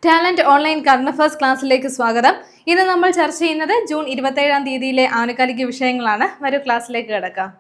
Talent online current affairs ക്ലാസ്സിലേക്ക് സ്വാഗതം. ഇന്ന് നമ്മൾ ചർച്ച ചെയ്യുന്നത് ജൂൺ 27-ാം തീയതിയിലെ ആനുകാലിക വിഷയങ്ങളാണ്. വരൂ ക്ലാസ്സിലേക്ക് കിടക്കാം.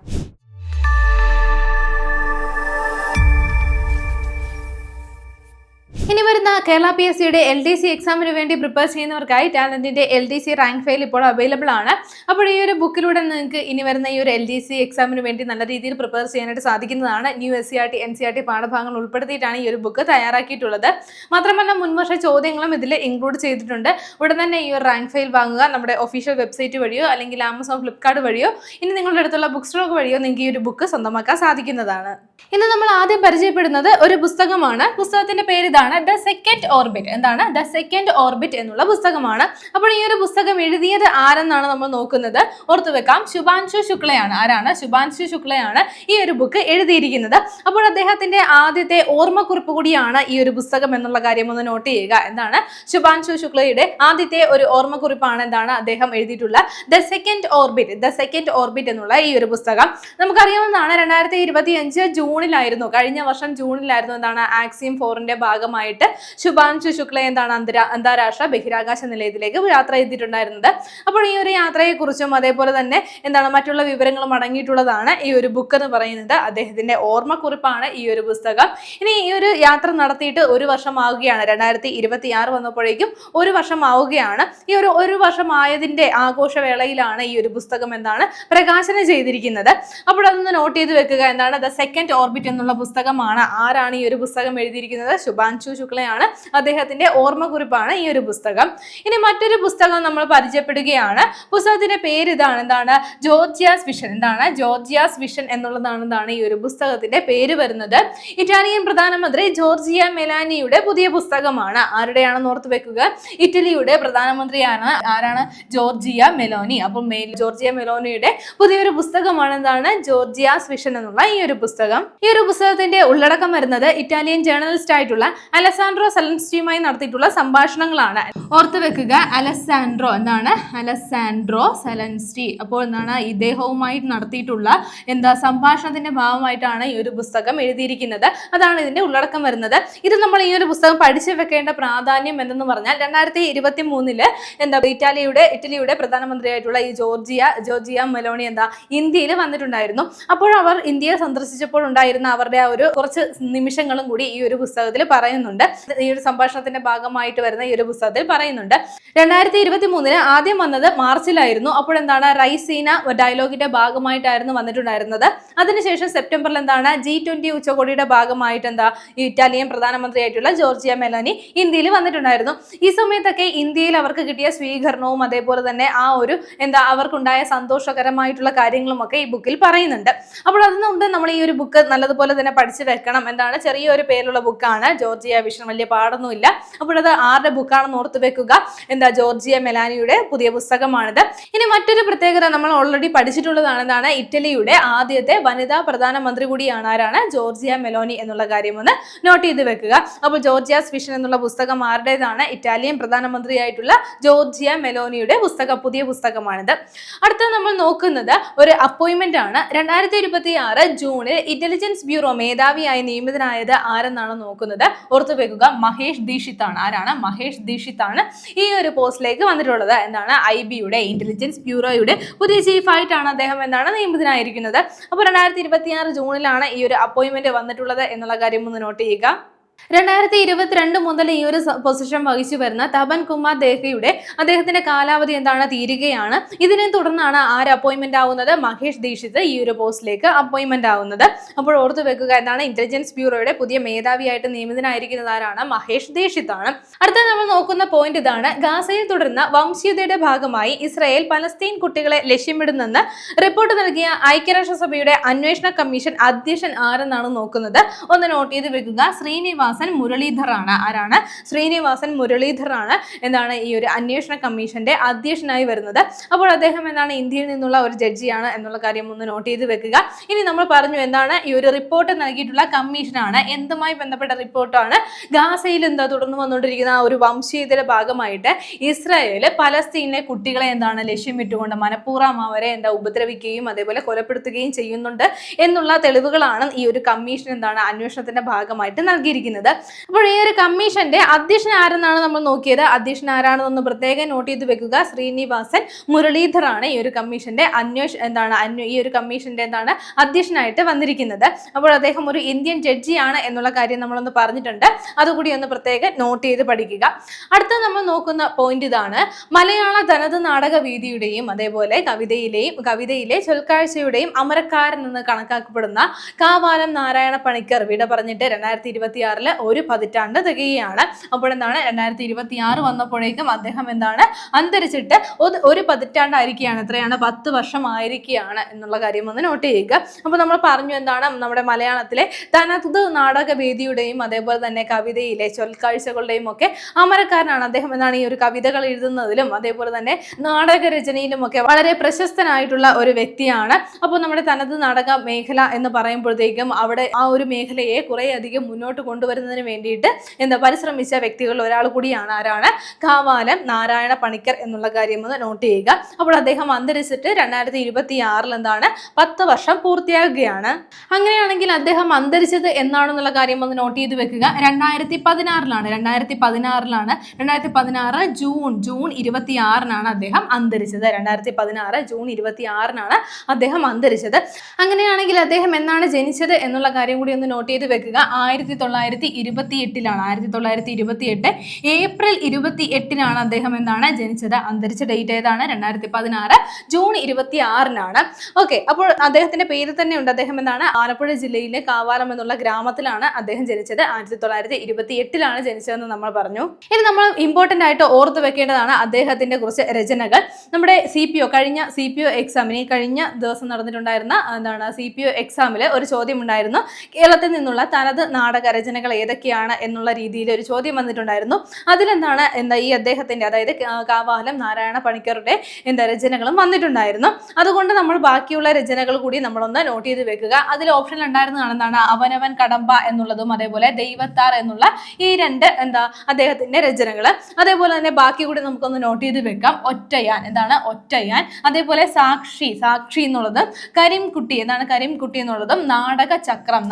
ഇനി വരുന്ന കേരള PSCയുടെ LDC എക്സാമിന് വേണ്ടി പ്രിപ്പയർ ചെയ്യുന്നവർക്കായി ടാലന്റിന്റെ LDC റാങ്ക് ഫയൽ ഇപ്പോൾ അവൈലബിൾ ആണ്. അപ്പോൾ ഈ ഒരു ബുക്കിലൂടെ നിങ്ങൾക്ക് ഇനി വരുന്ന ഈ ഒരു LDC എക്സാമിന് വേണ്ടി നല്ല രീതിയിൽ പ്രിപ്പയർ ചെയ്യാനായിട്ട് സാധിക്കുന്നതാണ്. ന്യൂ SCERT NCERT പാഠഭാഗങ്ങൾ ഉൾപ്പെടുത്തിയിട്ടാണ് ഈ ഒരു ബുക്ക് തയ്യാറാക്കിയിട്ടുള്ളത്. മാത്രമല്ല മുൻവർഷ ചോദ്യങ്ങളും ഇതിൽ ഇൻക്ലൂഡ് ചെയ്തിട്ടുണ്ട്. ഉടൻ തന്നെ ഈ ഒരു റാങ്ക് ഫയൽ വാങ്ങുക. നമ്മുടെ ഒഫീഷ്യൽ വെബ്സൈറ്റ് വഴിയോ അല്ലെങ്കിൽ ആമസോൺ ഫ്ലിപ്കാർട്ട് വഴിയോ ഇനി നിങ്ങളുടെ അടുത്തുള്ള ബുക്ക് സ്റ്റോക്ക് വഴിയോ നിങ്ങൾക്ക് ഈ ഒരു ബുക്ക് സ്വന്തമാക്കാൻ സാധിക്കുന്നതാണ്. ഇന്ന് നമ്മൾ ആദ്യം പരിചയപ്പെടുന്നത് ഒരു പുസ്തകമാണ്. പുസ്തകത്തിന്റെ പേര് ഇതാണ്, ദ സെക്കൻഡ് ഓർബിറ്റ്. എന്താണ് ദ സെക്കൻഡ് ഓർബിറ്റ് എന്നുള്ള പുസ്തകമാണ്. അപ്പോൾ ഈ ഒരു പുസ്തകം എഴുതിയത് ആരെന്നാണ് നമ്മൾ നോക്കുന്നത്. ഓർത്തു വെക്കാം, ശുഭാൻശു ശുക്ലയാണ്. ആരാണ്? ശുഭാൻശു ശുക്ലയാണ് ഈ ഒരു ബുക്ക് എഴുതിയിരിക്കുന്നത്. അപ്പോൾ അദ്ദേഹത്തിന്റെ ആദ്യത്തെ ഓർമ്മക്കുറിപ്പ് കൂടിയാണ് ഈ ഒരു പുസ്തകം എന്നുള്ള കാര്യം ഒന്ന് നോട്ട് ചെയ്യുക. എന്താണ്? ശുഭാൻശു ശുക്ലയുടെ ആദ്യത്തെ ഒരു ഓർമ്മക്കുറിപ്പാണ് എന്താണ് അദ്ദേഹം എഴുതിയിട്ടുള്ള the second orbit. The second orbit എന്നുള്ള ഈ ഒരു പുസ്തകം നമുക്കറിയാവുന്നതാണ്. 2025 ജൂണിലായിരുന്നു, കഴിഞ്ഞ വർഷം ജൂണിലായിരുന്നു എന്താണ് ആക്സിയം 4ന്റെ ഭാഗമായിട്ട് ശുഭാൻശു ശുക്ല എന്താണ് അന്താരാഷ്ട്ര ബഹിരാകാശ നിലയത്തിലേക്ക് യാത്ര ചെയ്തിട്ടുണ്ടായിരുന്നത്. അപ്പോൾ ഈ ഒരു യാത്രയെക്കുറിച്ചും അതേപോലെ തന്നെ എന്താണ് മറ്റുള്ള വിവരങ്ങളും അടങ്ങിയിട്ടുള്ളതാണ് ഈ ഒരു ബുക്ക് എന്ന് പറയുന്നത്. അദ്ദേഹത്തിന്റെ ഓർമ്മക്കുറിപ്പാണ് ഈ ഒരു പുസ്തകം. ഇനി ഈ ഒരു യാത്ര നടത്തിയിട്ട് ഒരു വർഷമാവുകയാണ്. 2026 വന്നപ്പോഴേക്കും ഒരു വർഷമാവുകയാണ്. ഈ ഒരു വർഷമായതിന്റെ ആഘോഷവേളയിലാണ് ഈ ഒരു പുസ്തകം എന്താണ് പ്രകാശനം ചെയ്തിരിക്കുന്നത്. അപ്പോൾ അതൊന്ന് നോട്ട് ചെയ്ത് വെക്കുക. എന്താണ് ദ സെക്കൻഡ് ഓർബിറ്റ് എന്നുള്ള പുസ്തകമാണ്. ആരാണ് ഈ ഒരു പുസ്തകം എഴുതിയിരിക്കുന്നത്? ശുഭാൻശു ശുക്ലയാണ്. അദ്ദേഹത്തിന്റെ ഓർമ്മക്കുറിപ്പാണ് ഈ ഒരു പുസ്തകം. ഇനി മറ്റൊരു പുസ്തകം നമ്മൾ പരിചയപ്പെടുകയാണ്. പുസ്തകത്തിന്റെ പേര് ഇതാണ്, എന്താണ് ജോർജിയാസ് വിഷൻ. എന്താണ് ജോർജിയാസ് വിഷൻ എന്നുള്ളതാണ് എന്താണ് ഈ ഒരു പുസ്തകത്തിന്റെ പേര് വരുന്നത്. ഇറ്റാലിയൻ പ്രധാനമന്ത്രി ജോർജിയ മെലാനിയുടെ പുതിയ പുസ്തകമാണ്. ആരുടെയാണെന്ന് ഓർത്ത് വെക്കുക, ഇറ്റലിയുടെ പ്രധാനമന്ത്രിയാണ്. ആരാണ്? Georgia Meloni. അപ്പോൾ ജോർജിയ മെലോനിയുടെ പുതിയൊരു പുസ്തകമാണ് എന്താണ് ജോർജിയാസ് വിഷൻ എന്നുള്ള ഈ ഒരു പുസ്തകം. ഈ ഒരു പുസ്തകത്തിന്റെ ഉള്ളടക്കം വരുന്നത് ഇറ്റാലിയൻ ജേർണലിസ്റ്റ് ആയിട്ടുള്ള അലസാൻഡ്രോ സലൻസ്റ്റിയുമായി നടത്തിയിട്ടുള്ള സംഭാഷണങ്ങളാണ്. ഓർത്തു വെക്കുക, അലസാൻഡ്രോ എന്താണ് അലസാൻഡ്രോ സലൻസ്റ്റി. അപ്പോൾ എന്താണ് ഇദ്ദേഹവുമായി നടത്തിയിട്ടുള്ള സംഭാഷണത്തിന്റെ ഭാഗമായിട്ടാണ് ഈ ഒരു പുസ്തകം എഴുതിയിരിക്കുന്നത്. അതാണ് ഇതിന്റെ ഉള്ളടക്കം വരുന്നത്. ഇത് നമ്മൾ ഈ ഒരു പുസ്തകം പഠിച്ചു വെക്കേണ്ട പ്രാധാന്യം എന്തെന്ന് പറഞ്ഞാൽ 2023 ഇറ്റലിയുടെ പ്രധാനമന്ത്രിയായിട്ടുള്ള ഈ ജോർജിയ മെലോണി ഇന്ത്യയിൽ വന്നിട്ടുണ്ടായിരുന്നു. അപ്പോൾ അവർ ഇന്ത്യയെ സന്ദർശിച്ചപ്പോൾ ഉണ്ടായിരുന്ന അവരുടെ ആ ഒരു കുറച്ച് നിമിഷങ്ങളും കൂടി ഈ ഒരു പുസ്തകത്തിൽ പറയുന്നുണ്ട്. ഈ ഒരു സംഭാഷണത്തിന്റെ ഭാഗമായിട്ട് വരുന്ന ഈ ഒരു പുസ്തകത്തിൽ പറയുന്നുണ്ട്. 2023 ആദ്യം വന്നത് മാർച്ചിലായിരുന്നു. അപ്പോൾ എന്താണ് റൈസീന ഡയലോഗിന്റെ ഭാഗമായിട്ടായിരുന്നു വന്നിട്ടുണ്ടായിരുന്നത്. അതിനുശേഷം സെപ്റ്റംബറിൽ എന്താണ് G20 ഉച്ചകോടിയുടെ ഭാഗമായിട്ട് ഇറ്റാലിയൻ പ്രധാനമന്ത്രിയായിട്ടുള്ള ജോർജിയ മെലോനി ഇന്ത്യയിൽ വന്നിട്ടുണ്ടായിരുന്നു. ഈ സമയത്തൊക്കെ ഇന്ത്യയിൽ അവർക്ക് കിട്ടിയ സ്വീകരണവും അതേപോലെ തന്നെ ആ ഒരു അവർക്കുണ്ടായ സന്തോഷകരമായിട്ടുള്ള കാര്യങ്ങളും ഒക്കെ ഈ ബുക്കിൽ പറയുന്നുണ്ട്. അപ്പോൾ അതുകൊണ്ട് നമ്മൾ ഈ ഒരു ബുക്ക് നല്ലതുപോലെ തന്നെ പഠിച്ചു വെക്കണം. ചെറിയൊരു പേരുള്ള ബുക്കാണ് ജോർജിയ വിഷൻ, വലിയ പാടൊന്നുമില്ല. അപ്പോൾ അത് ആരുടെ ബുക്കാണെന്ന് ഓർത്ത് വെക്കുക. ജോർജിയ മെലാനിയുടെ പുതിയ പുസ്തകമാണിത്. ഇനി മറ്റൊരു പ്രത്യേകത നമ്മൾ ഓൾറെഡി പഠിച്ചിട്ടുള്ളതാണ്. ഇറ്റലിയുടെ ആദ്യത്തെ വനിതാ പ്രധാനമന്ത്രി കൂടിയാണ്. ആരാണ്? ജോർജിയ മെലോനി എന്നുള്ള കാര്യം ഒന്ന് നോട്ട് ചെയ്ത് വെക്കുക. അപ്പോൾ ജോർജിയാസ് വിഷൻ എന്നുള്ള പുസ്തകം ആരുടേതാണ്? ഇറ്റാലിയൻ പ്രധാനമന്ത്രിയായിട്ടുള്ള ജോർജിയ മെലോനിയുടെ പുതിയ പുസ്തകമാണിത്. അടുത്ത നമ്മൾ നോക്കുന്നത് ഒരു അപ്പോയിന്റ്മെന്റ് ആണ്. 2026 ജൂണിൽ ഇന്റലിജൻസ് ബ്യൂറോ മേധാവിയായി നിയമിതനായത് ആരെന്നാണ് നോക്കുന്നത്. ഓർത്തു വെക്കുക, മഹേഷ് ദീക്ഷിത് ആണ്. ആരാണ്? മഹേഷ് ദീക്ഷിത് ആണ് ഈ ഒരു പോസ്റ്റിലേക്ക് വന്നിട്ടുള്ളത്. IBയുടെ ഇന്റലിജൻസ് ബ്യൂറോയുടെ പുതിയ ചീഫായിട്ടാണ് അദ്ദേഹം നിയമിതനായിരിക്കുന്നത്. അപ്പോൾ 2026 ജൂണിലാണ് ഈ ഒരു അപ്പോയിന്റ്മെന്റ് വന്നിട്ടുള്ളത് എന്നുള്ള കാര്യം ഒന്ന് നോട്ട് ചെയ്യുക. 2022 മുതൽ ഈ ഒരു പൊസിഷൻ വഹിച്ചു വരുന്ന തപൻ കുമാർ ദേഹയുടെ അദ്ദേഹത്തിന്റെ കാലാവധി തീരുകയാണ്. ഇതിനെ തുടർന്നാണ് ആര് അപ്പോയിന്റ്മെന്റ് ആവുന്നത്? മഹേഷ് ദീക്ഷിത് ഈ ഒരു പോസ്റ്റിലേക്ക് അപ്പോയിന്റ്മെന്റ് ആവുന്നത്. അപ്പോൾ ഓർത്തു വെക്കുക, ഇന്റലിജൻസ് ബ്യൂറോയുടെ പുതിയ മേധാവിയായിട്ട് നിയമിതനായിരിക്കുന്നത് ആരാണ്? മഹേഷ് ദീക്ഷിത് ആണ്. അടുത്ത നമ്മൾ നോക്കുന്ന പോയിന്റ് ഇതാണ്. ഗാസയിൽ തുടരുന്ന വംശീയതയുടെ ഭാഗമായി ഇസ്രായേൽ പലസ്തീൻ കുട്ടികളെ ലക്ഷ്യമിടുന്നെന്ന് റിപ്പോർട്ട് നൽകിയ ഐക്യരാഷ്ട്രസഭയുടെ അന്വേഷണ കമ്മീഷൻ അധ്യക്ഷൻ ആരെന്നാണ് നോക്കുന്നത്. ഒന്ന് നോട്ട് ചെയ്ത് വെക്കുക, ശ്രീനിവാസൻ മുരളീധർ ആണ്. ആരാണ്? ശ്രീനിവാസൻ മുരളീധർ ആണ് ഈ ഒരു അന്വേഷണ കമ്മീഷന്റെ അധ്യക്ഷനായി വരുന്നത്. അപ്പോൾ അദ്ദേഹം ഇന്ത്യയിൽ നിന്നുള്ള ഒരു ജഡ്ജിയാണ് എന്നുള്ള കാര്യം ഒന്ന് നോട്ട് ചെയ്ത് വെക്കുക. ഇനി നമ്മൾ പറഞ്ഞു ഈ ഒരു റിപ്പോർട്ട് നൽകിയിട്ടുള്ള കമ്മീഷനാണ്. എന്തുമായി ബന്ധപ്പെട്ട റിപ്പോർട്ടാണ്? ഗാസയിൽ തുടർന്ന് വന്നുകൊണ്ടിരിക്കുന്ന ആ ഒരു വംശീയതയുടെ ഭാഗമായിട്ട് ഇസ്രായേൽ പലസ്തീനിലെ കുട്ടികളെ ലക്ഷ്യമിട്ടുകൊണ്ട് മനഃപൂർവ്വം അവരെ ഉപദ്രവിക്കുകയും അതേപോലെ കൊലപ്പെടുത്തുകയും ചെയ്യുന്നുണ്ട് എന്നുള്ള തെളിവുകളാണ് ഈ ഒരു കമ്മീഷൻ അന്വേഷണത്തിന്റെ ഭാഗമായിട്ട് നൽകിയിരിക്കുന്നത്. വന്നിരിക്കുന്നത്. അപ്പോൾ ഈ ഒരു കമ്മീഷന്റെ അധ്യക്ഷൻ ആരെന്നാണ് നമ്മൾ നോക്കിയത്. അധ്യക്ഷൻ ആരാണെന്നൊന്ന് പ്രത്യേകം നോട്ട് ചെയ്ത് വെക്കുക. ശ്രീനിവാസൻ മുരളീധർ ആണ് ഈ ഒരു കമ്മീഷന്റെ ഈ ഒരു കമ്മീഷന്റെ അധ്യക്ഷനായിട്ട് വന്നിരിക്കുന്നത്. അപ്പോൾ അദ്ദേഹം ഒരു ഇന്ത്യൻ ജഡ്ജിയാണ് എന്നുള്ള കാര്യം നമ്മളൊന്ന് പറഞ്ഞിട്ടുണ്ട്. അതുകൂടി ഒന്ന് പ്രത്യേകം നോട്ട് ചെയ്ത് പഠിക്കുക. അടുത്ത നമ്മൾ നോക്കുന്ന പോയിന്റ് ഇതാണ്. മലയാള തനത് നാടക വീതിയുടെയും അതേപോലെ കവിതയിലെ ചൊൽക്കാഴ്ചയുടെയും അമരക്കാരൻ എന്ന് കണക്കാക്കപ്പെടുന്ന കാവാലം നാരായണ പണിക്കർ വിട പറഞ്ഞിട്ട് 2026 ഒരു പതിറ്റാണ്ട് തികയാണ്. അപ്പോൾ 2026 വന്നപ്പോഴേക്കും അദ്ദേഹം അന്തരിച്ചിട്ട് ഒരു പതിറ്റാണ്ടായിരിക്കുകയാണ്. എത്രയാണ്? 10 വർഷം ആയിരിക്കുകയാണ് എന്നുള്ള കാര്യം ഒന്ന് നോട്ട് ചെയ്യുക. അപ്പോൾ നമ്മൾ പറഞ്ഞു നമ്മുടെ മലയാളത്തിലെ തനത് നാടകവേദിയുടെയും അതേപോലെ തന്നെ കവിതയിലെ ചൊൽക്കാഴ്ചകളുടെയും ഒക്കെ അമരക്കാരനാണ് അദ്ദേഹം ഈ ഒരു കവിതകൾ എഴുതുന്നതിലും അതേപോലെ തന്നെ നാടകരചനയിലും ഒക്കെ വളരെ പ്രശസ്തനായിട്ടുള്ള ഒരു വ്യക്തിയാണ്. അപ്പോൾ നമ്മുടെ തനത് നാടക മേഖല എന്ന് പറയുമ്പോഴത്തേക്കും അവിടെ ആ ഒരു മേഖലയെ കുറെ അധികം മുന്നോട്ട് കൊണ്ടുവരുന്നതിന് വേണ്ടിയിട്ട് പരിശ്രമിച്ച വ്യക്തികളിൽ ഒരാൾ കൂടിയാണ്. ആരാണ്? കാവാലം നാരായണ പണിക്കർ എന്നുള്ള കാര്യം ഒന്ന് നോട്ട് ചെയ്യുക. അപ്പോൾ അദ്ദേഹം അന്തരിച്ചിട്ട് 2026 10 വർഷം പൂർത്തിയാകുകയാണ്. അങ്ങനെയാണെങ്കിൽ അദ്ദേഹം അന്തരിച്ചത് എന്നാണെന്നുള്ള കാര്യം ഒന്ന് നോട്ട് ചെയ്ത് വെക്കുക. 2016 ജൂൺ 26 അദ്ദേഹം അന്തരിച്ചത്. 2016 ജൂൺ 26 അദ്ദേഹം അന്തരിച്ചത്. അങ്ങനെയാണെങ്കിൽ അദ്ദേഹം എന്നാണ് ജനിച്ചത് എന്നുള്ള കാര്യം കൂടി ഒന്ന് നോട്ട് ചെയ്ത് വെക്കുക. 1928 ഏപ്രിൽ 28 അദ്ദേഹം ജനിച്ചത്. അന്തരിച്ച ഡേറ്റ് ഏതാണ്? 2016 ജൂൺ 26 ഓക്കെ. അപ്പോൾ അദ്ദേഹത്തിന്റെ പേര് തന്നെ ഉണ്ട്. അദ്ദേഹം ആലപ്പുഴ ജില്ലയിലെ കാവാലം എന്നുള്ള ഗ്രാമത്തിലാണ് അദ്ദേഹം ജനിച്ചത്. 1928 ജനിച്ചതെന്ന് നമ്മൾ പറഞ്ഞു. ഇനി നമ്മൾ ഇമ്പോർട്ടന്റ് ആയിട്ട് ഓർത്ത് വെക്കേണ്ടതാണ് അദ്ദേഹത്തിന്റെ കുറച്ച് രചനകൾ. നമ്മുടെ കഴിഞ്ഞ CPO എക്സാമിന് കഴിഞ്ഞ ദിവസം നടന്നിട്ടുണ്ടായിരുന്ന CPO എക്സാമിൽ ഒരു ചോദ്യം ഉണ്ടായിരുന്നു. കേരളത്തിൽ നിന്നുള്ള തനത് നാടക രചനകൾ ഏതൊക്കെയാണ് എന്നുള്ള രീതിയിൽ ഒരു ചോദ്യം വന്നിട്ടുണ്ടായിരുന്നു. അതിലെന്താണ് ഈ അദ്ദേഹത്തിന്റെ, അതായത് കാവാലം നാരായണ പണിക്കരുടെ രചനകളും വന്നിട്ടുണ്ടായിരുന്നു. അതുകൊണ്ട് നമ്മൾ ബാക്കിയുള്ള രചനകൾ കൂടി നമ്മളൊന്ന് നോട്ട് ചെയ്ത് വെക്കുക. അതിൽ ഓപ്ഷനിൽ ഉണ്ടായിരുന്നതാണ് അവനവൻ കടമ്പ എന്നുള്ളതും അതേപോലെ ദൈവത്താർ എന്നുള്ള ഈ രണ്ട് അദ്ദേഹത്തിന്റെ രചനകൾ. അതേപോലെ തന്നെ ബാക്കി കൂടി നമുക്കൊന്ന് നോട്ട് ചെയ്ത് വെക്കാം. ഒറ്റയാൻ ഒറ്റയാൻ, അതേപോലെ സാക്ഷി എന്നുള്ളതും കരിംകുട്ടി എന്നുള്ളതും നാടകചക്രം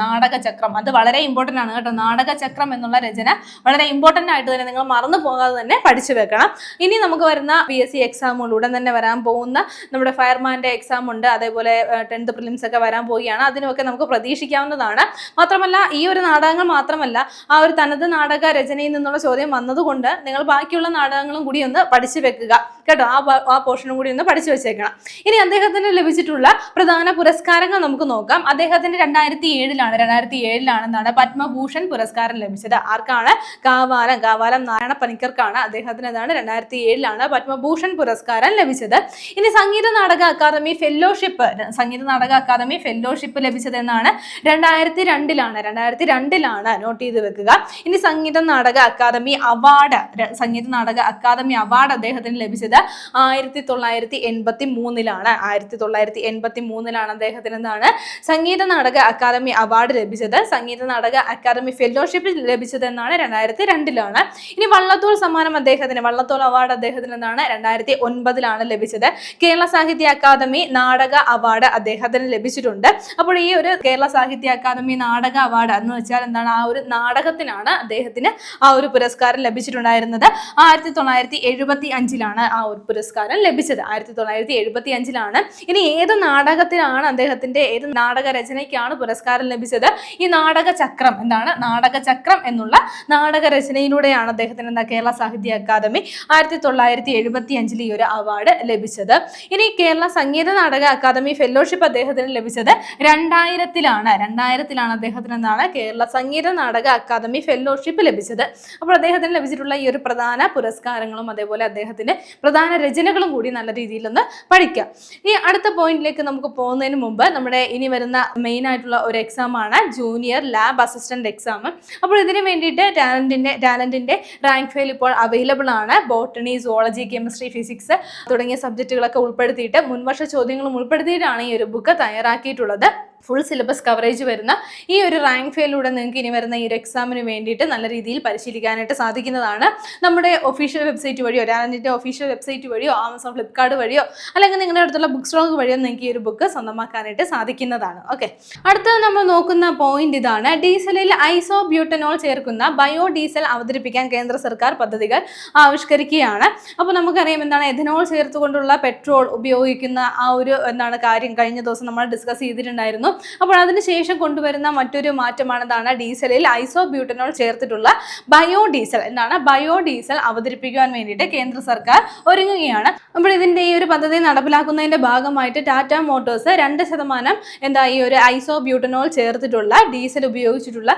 അത് വളരെ ഇമ്പോർട്ടന്റ് ആണ് കേട്ടോ. നാടകചക്രം എന്നുള്ള രചന വളരെ ഇമ്പോർട്ടന്റ് ആയിട്ട് തന്നെ നിങ്ങൾ മറന്നു പോകാതെ തന്നെ പഠിച്ചു വെക്കണം. ഇനി നമുക്ക് വരുന്ന PSC എക്സാമുകൾ ഉടൻ തന്നെ വരാൻ പോകുന്ന നമ്മുടെ ഫയർമാന്റെ എക്സാം ഉണ്ട്, അതേപോലെ 10th പ്രിലിംസ് ഒക്കെ വരാൻ പോവുകയാണ്. അതിനൊക്കെ നമുക്ക് പ്രതീക്ഷിക്കാവുന്നതാണ്. മാത്രമല്ല ഈ ഒരു നാടകങ്ങൾ മാത്രമല്ല, ആ ഒരു തനത് നാടക രചനയിൽ നിന്നുള്ള ചോദ്യം വന്നതുകൊണ്ട് നിങ്ങൾ ബാക്കിയുള്ള നാടകങ്ങളും കൂടി ഒന്ന് പഠിച്ചു വെക്കുക കേട്ടോ. ആ പോർഷനും കൂടി ഒന്ന് പഠിച്ചു വെച്ചേക്കണം. ഇനി അദ്ദേഹത്തിന് ലഭിച്ചിട്ടുള്ള പ്രധാന പുരസ്കാരങ്ങൾ നമുക്ക് നോക്കാം. അദ്ദേഹത്തിന് 2007 പത്മഭൂഷൺ പുരസ്കാരം ലഭിച്ചത്. ആർക്കാണ്? കാവാലം നാരായണ പണിക്കർക്കാണ്. അദ്ദേഹത്തിന് 2007 പത്മഭൂഷൺ പുരസ്കാരം ലഭിച്ചത്. ഇനി സംഗീത നാടക അക്കാദമി ഫെല്ലോഷിപ്പ് ലഭിച്ചത് എന്നാണ്? 2002 നോട്ട് ചെയ്ത് വെക്കുക. ഇനി സംഗീത നാടക അക്കാദമി അവാർഡ് അദ്ദേഹത്തിന് ലഭിച്ചത് 1983 1983 അദ്ദേഹത്തിന് സംഗീത നാടക അക്കാദമി അവാർഡ് ലഭിച്ചത്. സംഗീത നാടക അക്കാദമി ഫെല്ലോഷിപ്പ് ലഭിച്ചത് എന്നാണ്? 2002. ഇനി വള്ളത്തോൾ അവാർഡ് അദ്ദേഹത്തിന് 2009 ലഭിച്ചത്. കേരള സാഹിത്യ അക്കാദമി നാടക അവാർഡ് അദ്ദേഹത്തിന് ലഭിച്ചിട്ടുണ്ട്. അപ്പോൾ ഈ ഒരു കേരള സാഹിത്യ അക്കാദമി നാടക അവാർഡ് എന്ന് വെച്ചാൽ ആ ഒരു നാടകത്തിനാണ് അദ്ദേഹത്തിന് ആ ഒരു പുരസ്കാരം ലഭിച്ചിട്ടുണ്ടായിരുന്നത്. 1975 ആ ഒരു പുരസ്കാരം ലഭിച്ചത്. 1975. ഇനി ഏത് നാടകത്തിനാണ് അദ്ദേഹത്തിന്റെ, ഏത് നാടക രചനയ്ക്കാണ് പുരസ്കാരം ലഭിച്ചത്? ഈ നാടകചക്രം നാടകചക്രം എന്നുള്ള നാടക രചനയിലൂടെയാണ് അദ്ദേഹത്തിന് കേരള സാഹിത്യ അക്കാദമി 1975 ഈ ഒരു അവാർഡ് ലഭിച്ചത്. ഇനി കേരള സംഗീത നാടക അക്കാദമി ഫെല്ലോഷിപ്പ് അദ്ദേഹത്തിന് ലഭിച്ചത് 2000 അദ്ദേഹത്തിന് കേരള സംഗീത നാടക അക്കാദമി ഫെല്ലോഷിപ്പ് ലഭിച്ചത്. അപ്പോൾ അദ്ദേഹത്തിന് ലഭിച്ചിട്ടുള്ള ഈ ഒരു പ്രധാന പുരസ്കാരങ്ങളും അതേപോലെ അദ്ദേഹത്തിന്റെ പ്രധാന രചനകളും കൂടി നല്ല രീതിയിലൊന്ന് പഠിക്കാം. ഈ അടുത്ത പോയിന്റിലേക്ക് നമുക്ക് പോകുന്നതിന് മുമ്പ് നമ്മുടെ ഇനി വരുന്ന മെയിൻ ആയിട്ടുള്ള ഒരു എക്സാം ആണ് ജൂനിയർ ലാബ് അസിസ്റ്റന്റ് എക്സാം. അപ്പോൾ ഇതിന് വേണ്ടിയിട്ട് ടാലന്റിന്റെ റാങ്ക് ഫയൽ ഇപ്പോൾ അവൈലബിൾ ആണ്. ബോട്ടണി, സുവോളജി, കെമിസ്ട്രി, ഫിസിക്സ് തുടങ്ങിയ സബ്ജക്റ്റുകളൊക്കെ ഉൾപ്പെടുത്തിയിട്ട് മുൻവർഷ ചോദ്യങ്ങളും ഉൾപ്പെടുത്തിയിട്ടാണ് ഈ ഒരു ബുക്ക് തയ്യാറാക്കിയിട്ടുള്ളത്. ഫുൾ സിലബസ് കവറേജ് വരുന്ന ഈ ഒരു റാങ്ക് ഫെയിലൂടെ നിങ്ങൾക്ക് ഇനി വരുന്ന ഈ ഒരു എക്സാമിന് വേണ്ടിയിട്ട് നല്ല രീതിയിൽ പരിശീലിക്കാനായിട്ട് സാധിക്കുന്നതാണ്. നമ്മുടെ ഒഫീഷ്യൽ വെബ്സൈറ്റ് വഴിയോ രാജൻ്റെ ഒഫീഷ്യൽ വെബ്സൈറ്റ് വഴിയോ ആമസോൺ ഫ്ലിപ്കാർട്ട് വഴിയോ അല്ലെങ്കിൽ നിങ്ങളുടെ അടുത്തുള്ള ബുക്ക് സ്റ്റോക്ക് വഴിയോ നിങ്ങൾക്ക് ഈ ഒരു ബുക്ക് സ്വന്തമാക്കാനായിട്ട് സാധിക്കുന്നതാണ്. ഓക്കെ, അടുത്തത് നമ്മൾ നോക്കുന്ന പോയിന്റ് ഇതാണ്. ഡീസലിൽ ഐസോബ്യൂട്ടനോൾ ചേർക്കുന്ന ബയോ ഡീസൽ അവതരിപ്പിക്കാൻ കേന്ദ്ര സർക്കാർ പദ്ധതികൾ ആവിഷ്കരിക്കുകയാണ്. അപ്പോൾ നമുക്കറിയാം എന്താണ് എഥനോൾ ചേർത്തുകൊണ്ടുള്ള പെട്രോൾ ഉപയോഗിക്കുന്ന ആ ഒരു കാര്യം കഴിഞ്ഞ ദിവസം നമ്മൾ ഡിസ്കസ് ചെയ്തിട്ടുണ്ടായിരുന്നു. അപ്പോൾ അതിനുശേഷം കൊണ്ടുവരുന്ന മറ്റൊരു മാറ്റമാണെന്താണ് ഡീസലിൽ ഐസോബ്യൂട്ടനോൾ ചേർത്തിട്ടുള്ള ബയോ ഡീസൽ അവതരിപ്പിക്കുവാൻ വേണ്ടിയിട്ട് കേന്ദ്ര സർക്കാർ ഒരുങ്ങുകയാണ്. അപ്പോൾ ഇതിന്റെ ഈ ഒരു പദ്ധതി നടപ്പിലാക്കുന്നതിന്റെ ഭാഗമായിട്ട് ടാറ്റ മോട്ടോഴ്സ് 2% ഈ ഒരു ഐസോബ്യൂട്ടനോൾ ചേർത്തിട്ടുള്ള ഡീസൽ ഉപയോഗിച്ചിട്ടുള്ള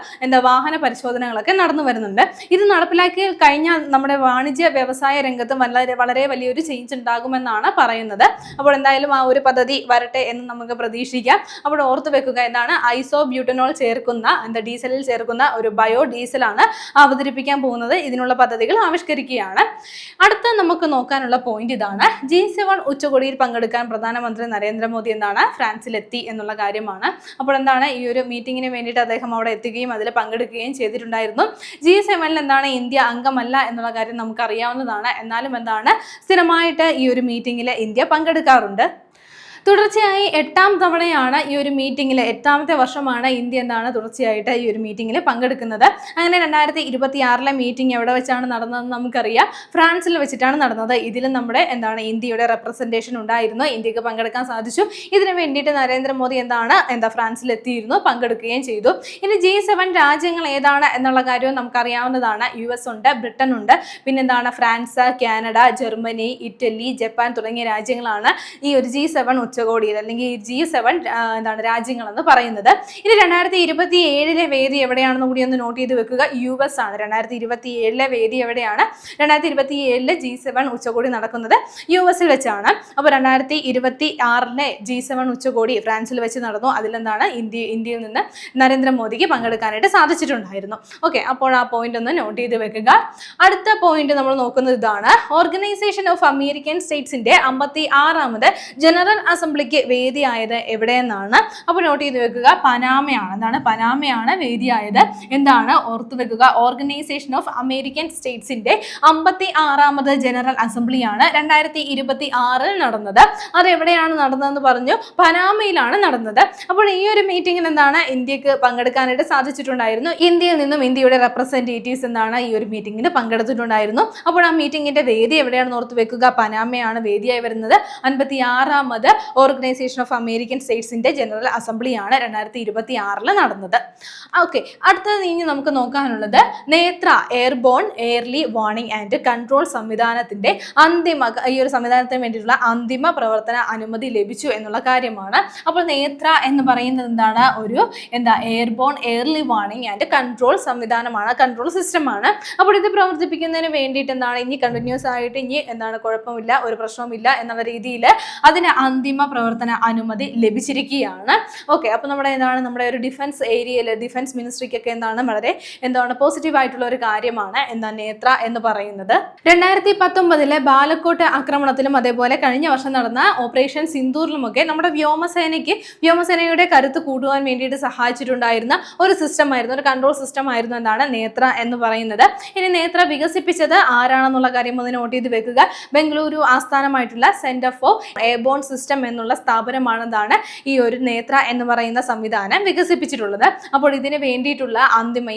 വാഹന പരിശോധനകളൊക്കെ നടന്നു വരുന്നുണ്ട്. ഇത് നടപ്പിലാക്കി കഴിഞ്ഞാൽ നമ്മുടെ വാണിജ്യ വ്യവസായ രംഗത്ത് വളരെ വലിയൊരു ചേഞ്ച് ഉണ്ടാകുമെന്നാണ് പറയുന്നത്. അപ്പോൾ എന്തായാലും ആ ഒരു പദ്ധതി വരട്ടെ എന്ന് നമുക്ക് പ്രതീക്ഷിക്കാം. അപ്പോൾ ഓർത്തു വെക്കുക ഐസോബ്യൂട്ടനോൾ ചേർക്കുന്ന ഡീസലിൽ ചേർക്കുന്ന ഒരു ബയോ ഡീസലാണ് അവതരിപ്പിക്കാൻ പോകുന്നത്. ഇതിനുള്ള പദ്ധതികൾ ആവിഷ്കരിക്കുകയാണ്. അടുത്ത നമുക്ക് നോക്കാനുള്ള പോയിന്റ് ഇതാണ്. G7 ഉച്ചകോടിയിൽ പങ്കെടുക്കാൻ പ്രധാനമന്ത്രി നരേന്ദ്രമോദി ഫ്രാൻസിലെത്തി എന്നുള്ള കാര്യമാണ്. അപ്പോൾ ഈ ഒരു മീറ്റിങ്ങിന് വേണ്ടിയിട്ട് അദ്ദേഹം അവിടെ എത്തുകയും അതിൽ പങ്കെടുക്കുകയും ചെയ്തിട്ടുണ്ടായിരുന്നു. G7 ഇന്ത്യ അംഗമല്ല എന്നുള്ള കാര്യം നമുക്ക് അറിയാവുന്നതാണ്. എന്നാലും സ്ഥിരമായിട്ട് ഈ ഒരു മീറ്റിങ്ങിൽ ഇന്ത്യ പങ്കെടുക്കാറുണ്ട്. തുടർച്ചയായി 8ാം തവണയാണ് ഈ ഒരു മീറ്റിങ്ങിൽ 8ാമത്തെ വർഷമാണ് ഇന്ത്യ തുടർച്ചയായിട്ട് ഈ ഒരു മീറ്റിങ്ങിൽ പങ്കെടുക്കുന്നത്. അങ്ങനെ 2026 മീറ്റിംഗ് എവിടെ വെച്ചാണ് നടന്നതെന്ന് നമുക്കറിയാം. ഫ്രാൻസിൽ വെച്ചിട്ടാണ് നടന്നത്. ഇതിലും നമ്മുടെ ഇന്ത്യയുടെ റെപ്രസെന്റേഷൻ ഉണ്ടായിരുന്നു. ഇന്ത്യക്ക് പങ്കെടുക്കാൻ സാധിച്ചു. ഇതിനു വേണ്ടിയിട്ട് നരേന്ദ്രമോദി ഫ്രാൻസിൽ എത്തിയിരുന്നു, പങ്കെടുക്കുകയും ചെയ്തു. ഇനി G7 രാജ്യങ്ങൾ ഏതാണ് എന്നുള്ള കാര്യവും നമുക്കറിയാവുന്നതാണ്. US ഉണ്ട്, ബ്രിട്ടൻ ഉണ്ട്, പിന്നെ France, Canada, Germany, Italy, Japan തുടങ്ങിയ രാജ്യങ്ങളാണ് ഈ ഒരു G7 ഉച്ചകോടിയിൽ അല്ലെങ്കിൽ G7 രാജ്യങ്ങൾ എന്ന് പറയുന്നത്. ഇനി 2027 വേദി എവിടെയാണെന്ന് കൂടി ഒന്ന് നോട്ട് ചെയ്ത് വെക്കുക. US ആണ് 2027 വേദി എവിടെയാണ്? 2027 G7 ഉച്ചകോടി നടക്കുന്നത് US വെച്ചാണ്. അപ്പോൾ 2026 G7 ഉച്ചകോടി ഫ്രാൻസിൽ വെച്ച് നടന്നു. അതിലെന്താണ് ഇന്ത്യയിൽ നിന്ന് നരേന്ദ്രമോദിക്ക് പങ്കെടുക്കാനായിട്ട് സാധിച്ചിട്ടുണ്ടായിരുന്നു. ഓക്കെ, അപ്പോൾ ആ പോയിന്റ് ഒന്ന് നോട്ട് ചെയ്ത് വെക്കുക. അടുത്ത പോയിന്റ് നമ്മൾ നോക്കുന്നത് ഇതാണ്. ഓർഗനൈസേഷൻ ഓഫ് അമേരിക്കൻ സ്റ്റേറ്റ്സിന്റെ 56ാമത് ജനറൽ അസംബ്ലിക്ക് വേദിയായത് എവിടെയെന്നാണ്. അപ്പോൾ നോട്ട് ചെയ്ത് വെക്കുക. പനാമയാണ്. പനാമയാണ് വേദിയായത്. ഓർത്തു വെക്കുക. ഓർഗനൈസേഷൻ ഓഫ് അമേരിക്കൻ സ്റ്റേറ്റ്സിന്റെ 56ാമത് ജനറൽ അസംബ്ലിയാണ് 2026 നടന്നത്. അത് എവിടെയാണ് നടന്നതെന്ന് പറഞ്ഞു? പനാമയിലാണ് നടന്നത്. അപ്പോൾ ഈ ഒരു മീറ്റിംഗിൽ ഇന്ത്യക്ക് പങ്കെടുക്കാനായിട്ട് സാധിച്ചിട്ടുണ്ടായിരുന്നു. ഇന്ത്യയിൽ നിന്നും ഇന്ത്യയുടെ റെപ്രസെന്റേറ്റീവ്സ് ഈ ഒരു മീറ്റിംഗിൽ പങ്കെടുത്തിട്ടുണ്ടായിരുന്നു. അപ്പോൾ ആ മീറ്റിംഗിന്റെ വേദി എവിടെയാണെന്ന് ഓർത്തു വെക്കുക. പനാമയാണ് വേദിയായി വരുന്നത്. 56ാമത് ഓർഗനൈസേഷൻ ഓഫ് അമേരിക്കൻ സ്റ്റേറ്റ്സിന്റെ ജനറൽ അസംബ്ലിയാണ് 2026 നടന്നത്. ഓക്കെ, അടുത്തത് ഇനി നമുക്ക് നോക്കാനുള്ളത് നേത്ര airborne early warning and control സംവിധാനത്തിന്റെ ഈ ഒരു സംവിധാനത്തിന് വേണ്ടിയിട്ടുള്ള അന്തിമ പ്രവർത്തന അനുമതി ലഭിച്ചു എന്നുള്ള കാര്യമാണ്. അപ്പോൾ നേത്ര എന്ന് പറയുന്നത് ഒരു airborne early warning and control സംവിധാനമാണ്, കൺട്രോൾ സിസ്റ്റമാണ്. അപ്പോൾ ഇത് പ്രവർത്തിപ്പിക്കുന്നതിന് വേണ്ടിയിട്ട് ഇനി കണ്ടിന്യൂസ് ആയിട്ട് കുഴപ്പമില്ല, ഒരു പ്രശ്നവുമില്ല എന്നുള്ള രീതിയിൽ അതിന് അന്തിമ പ്രവർത്തന അനുമതി ലഭിച്ചിരിക്കുകയാണ്. ഓക്കെ, അപ്പോൾ നമ്മുടെ ഒരു ഡിഫൻസ് ഏരിയയിൽ ഡിഫൻസ് മിനിസ്ട്രിക്കൊക്കെ വളരെ പോസിറ്റീവ് ആയിട്ടുള്ള ഒരു കാര്യമാണ് നേത്ര എന്ന് പറയുന്നത്. 2019 ബാലക്കോട്ട് ആക്രമണത്തിലും അതേപോലെ കഴിഞ്ഞ വർഷം നടന്ന ഓപ്പറേഷൻ സിന്ദൂറിലുമൊക്കെ നമ്മുടെ വ്യോമസേനയുടെ കരുത്ത് കൂടുവാൻ വേണ്ടിയിട്ട് സഹായിച്ചിട്ടുണ്ടായിരുന്ന ഒരു സിസ്റ്റം ആയിരുന്നു, ഒരു കൺട്രോൾ സിസ്റ്റം ആയിരുന്നു നേത്ര എന്ന് പറയുന്നത്. ഇനി നേത്ര വികസിപ്പിച്ചത് ആരാണെന്നുള്ള കാര്യം ഒന്ന് നോട്ട് ചെയ്ത് വെക്കുക. ബംഗളൂരു ആസ്ഥാനമായിട്ടുള്ള സെന്റർ ഫോർ എയർബോൺ സിസ്റ്റം എന്നുള്ള സ്ഥാപനമാണ് ഈ ഒരു നേത്ര എന്ന് പറയുന്ന സംവിധാനം വികസിപ്പിച്ചിട്ടുള്ളത്. അപ്പോൾ ഇതിന് വേണ്ടിയിട്ടുള്ള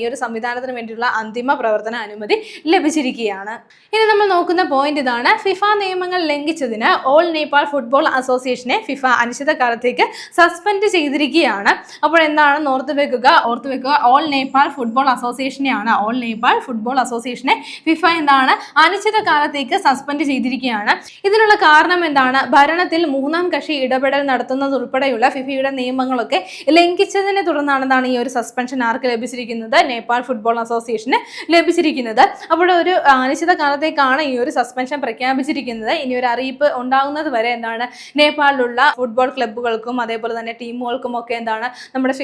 ഈ ഒരു സംവിധാനത്തിന് വേണ്ടിയിട്ടുള്ള അന്തിമ പ്രവർത്തന അനുമതി ലഭിച്ചിരിക്കുകയാണ്. ഇനി നമ്മൾ നോക്കുന്ന പോയിന്റ് ഇതാണ്. ഫിഫ നിയമങ്ങൾ ലംഘിച്ചതിന് ഓൾ നേപ്പാൾ ഫുട്ബോൾ അസോസിയേഷനെ ഫിഫ അനിശ്ചിതകാലത്തേക്ക് സസ്പെൻഡ് ചെയ്തിരിക്കുകയാണ്. അപ്പോൾ ഓർത്തു വെക്കുക. ഓൾ നേപ്പാൾ ഫുട്ബോൾ അസോസിയേഷനെയാണ്. ഓൾ നേപ്പാൾ ഫുട്ബോൾ അസോസിയേഷനെ ഫിഫ അനിശ്ചിതകാലത്തേക്ക് സസ്പെൻഡ് ചെയ്തിരിക്കുകയാണ്. ഇതിനുള്ള കാരണം ഭരണത്തിൽ മൂന്നാം കക്ഷി ഇടപെടൽ നടത്തുന്നത് ഉൾപ്പെടെയുള്ള ഫിഫയുടെ നിയമങ്ങളൊക്കെ ലംഘിച്ചതിനെ തുടർന്നാണ് ഈ ഒരു സസ്പെൻഷൻ ആർക്ക് ലഭിച്ചിരിക്കുന്നത്? നേപ്പാൾ ഫുട്ബോൾ അസോസിയേഷന് ലഭിച്ചിരിക്കുന്നത്. അപ്പോൾ ഒരു അനിശ്ചിത കാലത്തേക്കാണ് ഈ ഒരു സസ്പെൻഷൻ പ്രഖ്യാപിച്ചിരിക്കുന്നത്. ഇനി ഒരു അറിയിപ്പ് ഉണ്ടാകുന്നത് വരെ നേപ്പാളിലുള്ള ഫുട്ബോൾ ക്ലബ്ബുകൾക്കും അതേപോലെ തന്നെ ടീമുകൾക്കും ഒക്കെ നമ്മുടെ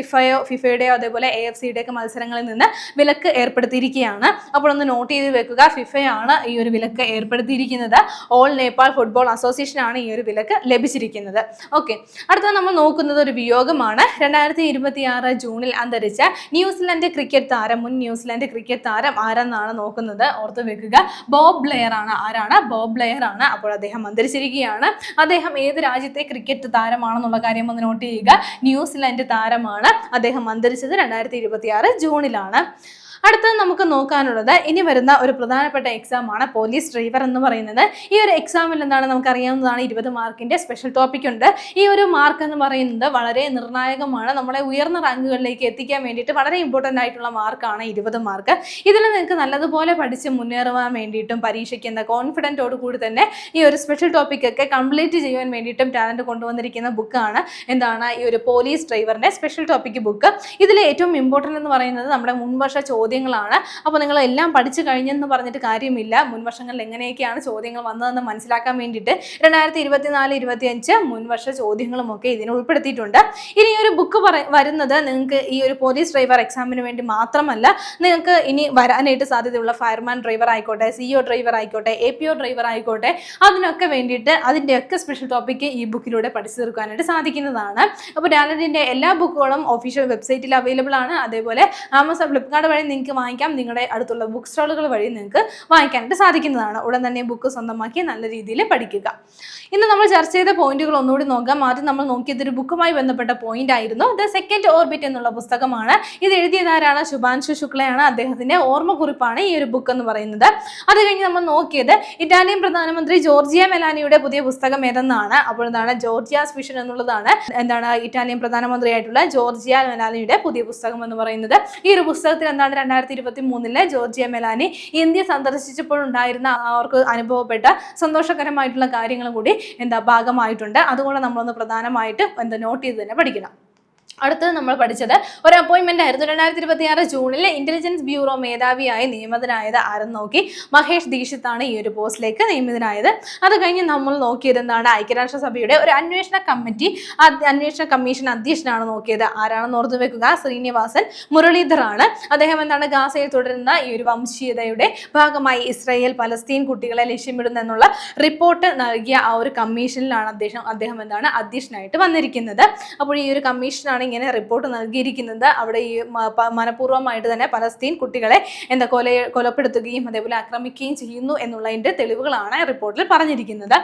ഫിഫയുടെയോ അതേപോലെ AFCയുടെ ഒക്കെ മത്സരങ്ങളിൽ നിന്ന് വിലക്ക് ഏർപ്പെടുത്തിയിരിക്കുകയാണ്. അപ്പോൾ ഒന്ന് നോട്ട് ചെയ്ത് വെക്കുക. ഫിഫയാണ് ഈ ഒരു വിലക്ക് ഏർപ്പെടുത്തിയിരിക്കുന്നത്. ഓൾ നേപ്പാൾ ഫുട്ബോൾ അസോസിയേഷൻ ആണ് ഈ ഒരു വിലക്ക് ലഭിച്ചിരിക്കുന്നത്. സാധിക്കുന്നത്. ഓക്കെ, അടുത്ത നമ്മൾ നോക്കുന്നത് ഒരു വിയോഗമാണ്. 2026 ജൂണിൽ അന്തരിച്ച ന്യൂസിലൻഡ് ക്രിക്കറ്റ് താരം, മുൻ ന്യൂസിലൻഡ് ക്രിക്കറ്റ് താരം ആരെന്നാണ് നോക്കുന്നത്. ഓർത്ത് വെക്കുക, ബോബ് ബ്ലെയർ ആണ്. ആരാണ്? ബോബ് ബ്ലെയർ ആണ്. അപ്പോൾ അദ്ദേഹം അന്തരിച്ചിരിക്കുകയാണ്. അദ്ദേഹം ഏത് രാജ്യത്തെ ക്രിക്കറ്റ് താരമാണെന്നുള്ള കാര്യം ഒന്ന് നോട്ട് ചെയ്യുക. ന്യൂസിലൻഡ് താരമാണ്. അദ്ദേഹം അന്തരിച്ചത് 2026 ജൂണിലാണ്. അടുത്തത് നമുക്ക് നോക്കാനുള്ളത് ഇനി വരുന്ന ഒരു പ്രധാനപ്പെട്ട എക്സാം ആണ് പോലീസ് ഡ്രൈവർ എന്ന് പറയുന്നത്. ഈ ഒരു എക്സാമിൽ എന്താണ് നമുക്കറിയാവുന്നതാണ്, 20 മാർക്കിന്റെ സ്പെഷ്യൽ ടോപ്പിക് ഉണ്ട്. ഈ ഒരു മാർക്ക് എന്ന് പറയുന്നത് വളരെ നിർണായകമാണ്. നമ്മളെ ഉയർന്ന റാങ്കുകളിലേക്ക് എത്തിക്കാൻ വേണ്ടിയിട്ട് വളരെ ഇമ്പോർട്ടൻ്റ് ആയിട്ടുള്ള മാർക്കാണ് 20 മാർക്ക്. ഇതിൽ നിങ്ങൾക്ക് നല്ലതുപോലെ പഠിച്ച് മുന്നേറുവാൻ വേണ്ടിയിട്ടും പരീക്ഷയ്ക്ക് എന്താ കോൺഫിഡൻറ്റോട് കൂടി തന്നെ ഈ ഒരു സ്പെഷ്യൽ ടോപ്പിക് ഒക്കെ കംപ്ലീറ്റ് ചെയ്യാൻ വേണ്ടിയിട്ടും ടാലന്റ് കൊണ്ടുവന്നിരിക്കുന്ന ബുക്കാണ് എന്താണ് ഈ ഒരു പോലീസ് ഡ്രൈവറിന്റെ സ്പെഷ്യൽ ടോപ്പിക് ബുക്ക്. ഇതിൽ ഏറ്റവും ഇമ്പോർട്ടൻ്റ് എന്ന് പറയുന്നത് നമ്മുടെ മുൻവർഷ ചോദ്യങ്ങളാണ്. അപ്പോൾ നിങ്ങൾ എല്ലാം പഠിച്ചു കഴിഞ്ഞെന്ന് പറഞ്ഞിട്ട് കാര്യമില്ല. മുൻവർഷങ്ങളിൽ എങ്ങനെയൊക്കെയാണ് ചോദ്യങ്ങൾ വന്നതെന്ന് മനസ്സിലാക്കാൻ വേണ്ടിയിട്ട് 2024-25 മുൻവർഷ ചോദ്യങ്ങളും ഒക്കെ ഇതിന് ഉൾപ്പെടുത്തിയിട്ടുണ്ട്. ഇനി ഒരു ബുക്ക് വരുന്നത് നിങ്ങൾക്ക് ഈ ഒരു പോലീസ് ഡ്രൈവർ എക്സാമിന് വേണ്ടി മാത്രമല്ല, നിങ്ങൾക്ക് ഇനി വരാനായിട്ട് സാധ്യതയുള്ള ഫയർമാൻ ഡ്രൈവർ ആയിക്കോട്ടെ, CO ഡ്രൈവർ ആയിക്കോട്ടെ, APO ഡ്രൈവർ ആയിക്കോട്ടെ, അതിനൊക്കെ വേണ്ടിയിട്ട് അതിൻ്റെയൊക്കെ സ്പെഷ്യൽ ടോപ്പിക്ക് ഈ ബുക്കിലൂടെ പഠിച്ചു തീർക്കാനായിട്ട് സാധിക്കുന്നതാണ്. അപ്പോൾ ടാലന്റിന്റെ എല്ലാ ബുക്കുകളും ഒഫീഷ്യൽ വെബ്സൈറ്റിൽ അവൈലബിൾ ആണ്. അതേപോലെ ആമസോൺ, ഫ്ലിപ്കാർട്ട് വഴി നിങ്ങൾക്ക് വാങ്ങിക്കാം. നിങ്ങളുടെ അടുത്തുള്ള ബുക്ക് സ്റ്റാളുകൾ വഴി നിങ്ങൾക്ക് വാങ്ങിക്കാനായിട്ട് സാധിക്കുന്നതാണ്. ഉടൻ തന്നെ ബുക്ക് സ്വന്തമാക്കി നല്ല രീതിയിൽ പഠിക്കുക. ഇന്ന് നമ്മൾ ചർച്ച ചെയ്ത പോയിന്റുകൾ ഒന്നുകൂടി നോക്കാം. ആദ്യം നമ്മൾ നോക്കിയത് ഒരു ബുക്കുമായി ബന്ധപ്പെട്ട പോയിന്റ് ആയിരുന്നു. ദ സെക്കൻഡ് ഓർബിറ്റ് എന്നുള്ള പുസ്തകമാണ്. ഇത് എഴുതിയതാരാണ്? ശുഭാൻശു ശുക്ലയാണ്. അദ്ദേഹത്തിന്റെ ഓർമ്മക്കുറിപ്പാണ് ഈ ഒരു ബുക്ക് എന്ന് പറയുന്നത്. അത് കഴിഞ്ഞ് നമ്മൾ നോക്കിയത് ഇറ്റാലിയൻ പ്രധാനമന്ത്രി ജോർജിയ മെലാനിയുടെ പുതിയ പുസ്തകം ഏതെന്നാണ്. അപ്പോൾ എന്താണ്? ജോർജിയാസ് വിഷൻ എന്നുള്ളതാണ് എന്താണ് ഇറ്റാലിയൻ പ്രധാനമന്ത്രിയായിട്ടുള്ള ജോർജിയ മെലാനിയുടെ പുതിയ പുസ്തകം എന്ന് പറയുന്നത്. ഈ ഒരു പുസ്തകത്തിൽ എന്താണ് 2023 ജോർജിയ മെലാനി ഇന്ത്യ സന്ദർശിച്ചപ്പോഴുണ്ടായിരുന്ന അവർക്ക് അനുഭവപ്പെട്ട സന്തോഷകരമായിട്ടുള്ള കാര്യങ്ങളും കൂടി ഭാഗമായിട്ടുണ്ട്. അതുകൊണ്ട് നമ്മളൊന്ന് പ്രധാനമായിട്ട് നോട്ട് ചെയ്ത് തന്നെ പഠിക്കണം. അടുത്തത് നമ്മൾ പഠിച്ചത് ഒരു അപ്പോയിന്റ്മെന്റ് ആയിരുന്നു. 2026 ജൂണിൽ ഇന്റലിജൻസ് ബ്യൂറോ മേധാവിയായി നിയമിതനായത് ആരെന്ന് നോക്കി. മഹേഷ് ദീക്ഷിത് ആണ് ഈ ഒരു പോസ്റ്റിലേക്ക് നിയമിതനായത്. അത് കഴിഞ്ഞ് നമ്മൾ നോക്കിയത് എന്താണ്? ഐക്യരാഷ്ട്രസഭയുടെ ഒരു അന്വേഷണ കമ്മീഷൻ അധ്യക്ഷനാണ് നോക്കിയത്. ആരാണെന്ന് ഓർത്തു വെക്കുക, ശ്രീനിവാസൻ മുരളീധർ ആണ്. അദ്ദേഹം എന്താണ് ഗാസയിൽ തുടരുന്ന ഈ ഒരു വംശീയതയുടെ ഭാഗമായി ഇസ്രായേൽ പലസ്തീൻ കുട്ടികളെ ലക്ഷ്യമിടുന്നു എന്നുള്ള റിപ്പോർട്ട് നൽകിയ ആ ഒരു കമ്മീഷനിലാണ് അദ്ദേഹം എന്താണ് അധ്യക്ഷനായിട്ട് വന്നിരിക്കുന്നത്. അപ്പോൾ ഈ ഒരു കമ്മീഷനാണ് ഇങ്ങനെ റിപ്പോർട്ട് നൽകിയിരിക്കുന്നത്. അവിടെ ഈ മനഃപൂർവ്വമായിട്ട് തന്നെ പലസ്തീൻ കുട്ടികളെ കൊലപ്പെടുത്തുകയും അതേപോലെ ആക്രമിക്കുകയും ചെയ്യുന്നു എന്നുള്ളതിന്റെ തെളിവുകളാണ് റിപ്പോർട്ടിൽ പറഞ്ഞിരിക്കുന്നത്.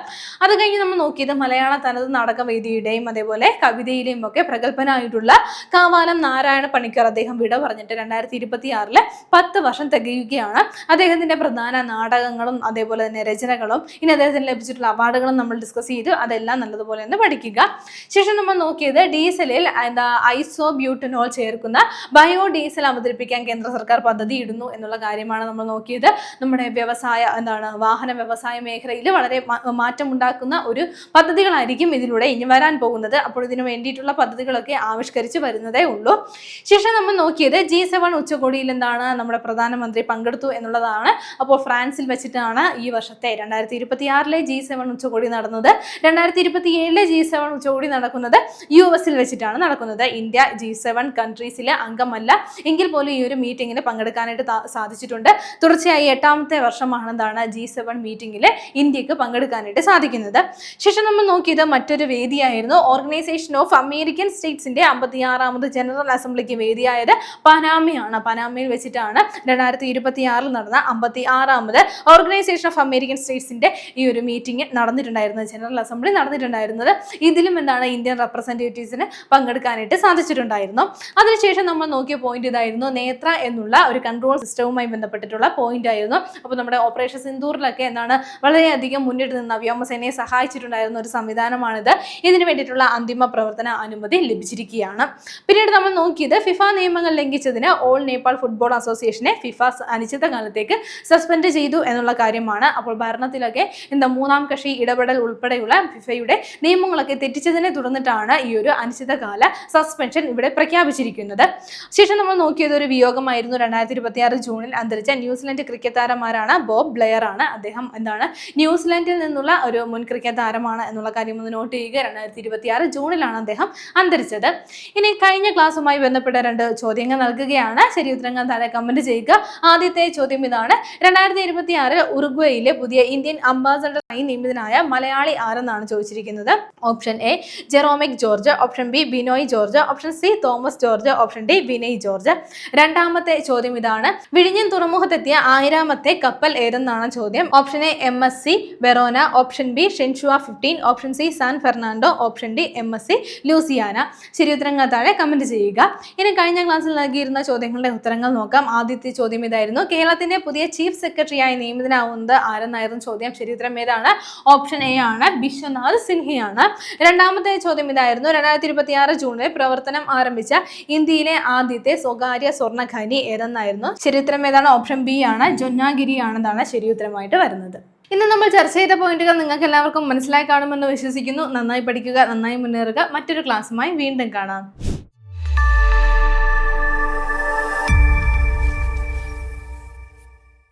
അത് കഴിഞ്ഞ് നമ്മൾ നോക്കിയത് മലയാള തനത് നാടകവേദിയുടെയും അതേപോലെ കവിതയിലെയും ഒക്കെ പ്രഗത്ഭനായിട്ടുള്ള കാവാലം നാരായണ പണിക്കർ. അദ്ദേഹം വിട പറഞ്ഞിട്ട് 2026 10 വർഷം തികയുകയാണ്. അദ്ദേഹത്തിന്റെ പ്രധാന നാടകങ്ങളും അതേപോലെ തന്നെ രചനകളും ഇനി അദ്ദേഹത്തിന് ലഭിച്ചിട്ടുള്ള അവാർഡുകളും നമ്മൾ ഡിസ്കസ് ചെയ്തു. അതെല്ലാം നല്ലതുപോലെ ഒന്ന് പഠിക്കുക. ശേഷം നമ്മൾ നോക്കിയത് ഡീസലിൽ ഐസോബ്യൂട്ടനോൾ ചേർക്കുന്ന ബയോഡീസൽ അവതരിപ്പിക്കാൻ കേന്ദ്ര സർക്കാർ പദ്ധതി ഇടുന്നു എന്നുള്ള കാര്യമാണ് നമ്മൾ നോക്കിയത്. നമ്മുടെ വാഹന വ്യവസായ മേഖലയിൽ വളരെ മാറ്റമുണ്ടാക്കുന്ന ഒരു പദ്ധതികളായിരിക്കും ഇതിലൂടെ ഇനി വരാൻ പോകുന്നത്. അപ്പോൾ ഇതിനു വേണ്ടിയിട്ടുള്ള പദ്ധതികളൊക്കെ ആവിഷ്കരിച്ച് വരുന്നതേ ഉള്ളൂ. ശേഷം നമ്മൾ നോക്കിയത് G7 ഉച്ചകോടിയിൽ എന്താണ് നമ്മുടെ പ്രധാനമന്ത്രി പങ്കെടുത്തു എന്നുള്ളതാണ്. അപ്പോൾ ഫ്രാൻസിൽ വെച്ചിട്ടാണ് ഈ വർഷത്തെ 2026 G7 ഉച്ചകോടി നടന്നത്. 2027 G7 ഉച്ചകോടി നടക്കുന്നത് US വെച്ചിട്ടാണ് നടക്കുന്നത്. ഇന്ത്യ G7 കൺട്രീസിലെ അംഗമല്ല എങ്കിൽ പോലും ഈ ഒരു മീറ്റിങ്ങിന് പങ്കെടുക്കാനായിട്ട് സാധിച്ചിട്ടുണ്ട്. തുടർച്ചയായി 8ാമത്തെ വർഷമാണ് എന്താണ് G7 മീറ്റിംഗിൽ ഇന്ത്യക്ക് പങ്കെടുക്കാനായിട്ട് സാധിക്കുന്നത്. ശേഷം നമ്മൾ നോക്കിയത് മറ്റൊരു വേദിയായിരുന്നു. ഓർഗനൈസേഷൻ ഓഫ് അമേരിക്കൻ സ്റ്റേറ്റ്സിന്റെ 56ാമത് ജനറൽ അസംബ്ലിക്ക് വേദിയായത് പനാമയാണ്. പനാമയിൽ വെച്ചിട്ടാണ് 2026 നടന്ന 56ാമത് ഓർഗനൈസേഷൻ ഓഫ് അമേരിക്കൻ സ്റ്റേറ്റ്സിന്റെ ഈ ഒരു മീറ്റിംഗ് നടന്നിട്ടുണ്ടായിരുന്നത്, ജനറൽ അസംബ്ലി നടന്നിട്ടുണ്ടായിരുന്നത്. ഇതിലും എന്താണ് ഇന്ത്യൻ റെപ്രസെന്റേറ്റീവ്സിന് പങ്കെടുക്കാനായിട്ട് സാധിച്ചിട്ടുണ്ടായിരുന്നു. അതിനുശേഷം നമ്മൾ നോക്കിയ പോയിന്റ് ഇതായിരുന്നു. നേത്ര എന്നുള്ള ഒരു കൺട്രോൾ സിസ്റ്റവുമായി ബന്ധപ്പെട്ടിട്ടുള്ള പോയിന്റ് ആയിരുന്നു. അപ്പോൾ നമ്മുടെ ഓപ്പറേഷൻ സിന്ദൂറിലൊക്കെ എന്താണ് വളരെയധികം മുന്നിട്ട് നിന്ന് വ്യോമസേനയെ സഹായിച്ചിട്ടുണ്ടായിരുന്ന ഒരു സംവിധാനമാണിത്. ഇതിനു വേണ്ടിയിട്ടുള്ള അന്തിമ പ്രവർത്തന അനുമതി ലഭിച്ചിരിക്കുകയാണ്. പിന്നീട് നമ്മൾ നോക്കിയത് ഫിഫ നിയമങ്ങൾ ലംഘിച്ചതിന് ഓൾ നേപ്പാൾ ഫുട്ബോൾ അസോസിയേഷനെ ഫിഫ അനിശ്ചിതകാലത്തേക്ക് സസ്പെൻഡ് ചെയ്തു എന്നുള്ള കാര്യമാണ്. അപ്പോൾ ഭരണത്തിലൊക്കെ മൂന്നാം കക്ഷി ഇടപെടൽ ഉൾപ്പെടെയുള്ള ഫിഫയുടെ നിയമങ്ങളൊക്കെ തെറ്റിച്ചതിനെ തുടർന്നിട്ടാണ് ഈ ഒരു അനിശ്ചിതകാല സസ്പെൻഷൻ ഇവിടെ പ്രഖ്യാപിച്ചിരിക്കുന്നത്. ശേഷം നമ്മൾ നോക്കിയത് ഒരു വിയോഗമായിരുന്നു. 2026 ജൂണിൽ അന്തരിച്ച ന്യൂസിലൻഡ് ക്രിക്കറ്റ് താരമാരാണ് ബോബ് ബ്ലെയർ ആണ്. അദ്ദേഹം എന്താണ് ന്യൂസിലൻഡിൽ നിന്നുള്ള ഒരു മുൻ ക്രിക്കറ്റ് താരമാണ് എന്നുള്ള കാര്യം ഒന്ന് നോട്ട് ചെയ്യുക. 2026 ജൂണിലാണ് അദ്ദേഹം അന്തരിച്ചത്. ഇനി കഴിഞ്ഞ ക്ലാസ്സുമായി ബന്ധപ്പെട്ട 2 ചോദ്യങ്ങൾ നൽകുകയാണ്. ശരി ഉത്തരങ്ങൾ താഴെ കമന്റ് ചെയ്യുക. ആദ്യത്തെ ചോദ്യം ഇതാണ്. 2026 ഉറുഗ്വേയിലെ പുതിയ ഇന്ത്യൻ അംബാസഡർ നിയമിതനായ മലയാളി ആരെന്നാണ് ചോദിച്ചിരിക്കുന്നത്. Option A Jeromic George, option B Binoy George, option C Thomas George, option D Vinay George. രണ്ടാമത്തെ ചോദ്യം ഇതാണ്. വിഴിഞ്ഞം തുറമുഖത്തെത്തിയ 1000ാമത്തെ കപ്പൽ ഏതെന്നാണ് ചോദ്യം. Option A MSC Verona, option B Zhenhua 15, option C San Fernando, option D MSC Luciana. ശരിയുത്തരങ്ങൾ താഴെ കമന്റ് ചെയ്യുക. ഇനി കഴിഞ്ഞ ക്ലാസ്സിൽ നൽകിയിരുന്ന ചോദ്യങ്ങളുടെ ഉത്തരങ്ങൾ നോക്കാം. ആദ്യത്തെ ചോദ്യം ഇതായിരുന്നു. കേരളത്തിന്റെ പുതിയ ചീഫ് സെക്രട്ടറിയായി നിയമിതനാവുന്നത് ആരെന്നായിരുന്നു ചോദ്യം. ശരിയുത്തരം ഏതാണ്? ഓപ്ഷൻ എ ആണ്, ബിശ്വനാഥ് സിൻഹയാണ്. രണ്ടാമത്തെ ചോദ്യം ഇതായിരുന്നു. 2026 ജൂണിൽ പ്രവർത്തനം ആരംഭിച്ച ഇന്ത്യയിലെ ആദ്യത്തെ സ്വകാര്യ സ്വർണ്ണ ഖനി ഏതെന്നായിരുന്നു. ശരിയുത്തരം ഏതാണ്? ഓപ്ഷൻ ബി ആണ്, ജൊന്നാഗിരി ആണെന്നാണ് ശരിയുത്തരമായിട്ട് വരുന്നത്. ഇന്ന് നമ്മൾ ചർച്ച ചെയ്ത പോയിന്റുകൾ നിങ്ങൾക്ക് എല്ലാവർക്കും മനസ്സിലായി കാണുമെന്ന് വിശ്വസിക്കുന്നു. നന്നായി പഠിക്കുക, നന്നായി മുന്നേറുക. മറ്റൊരു ക്ലാസ്സുമായി വീണ്ടും കാണാം.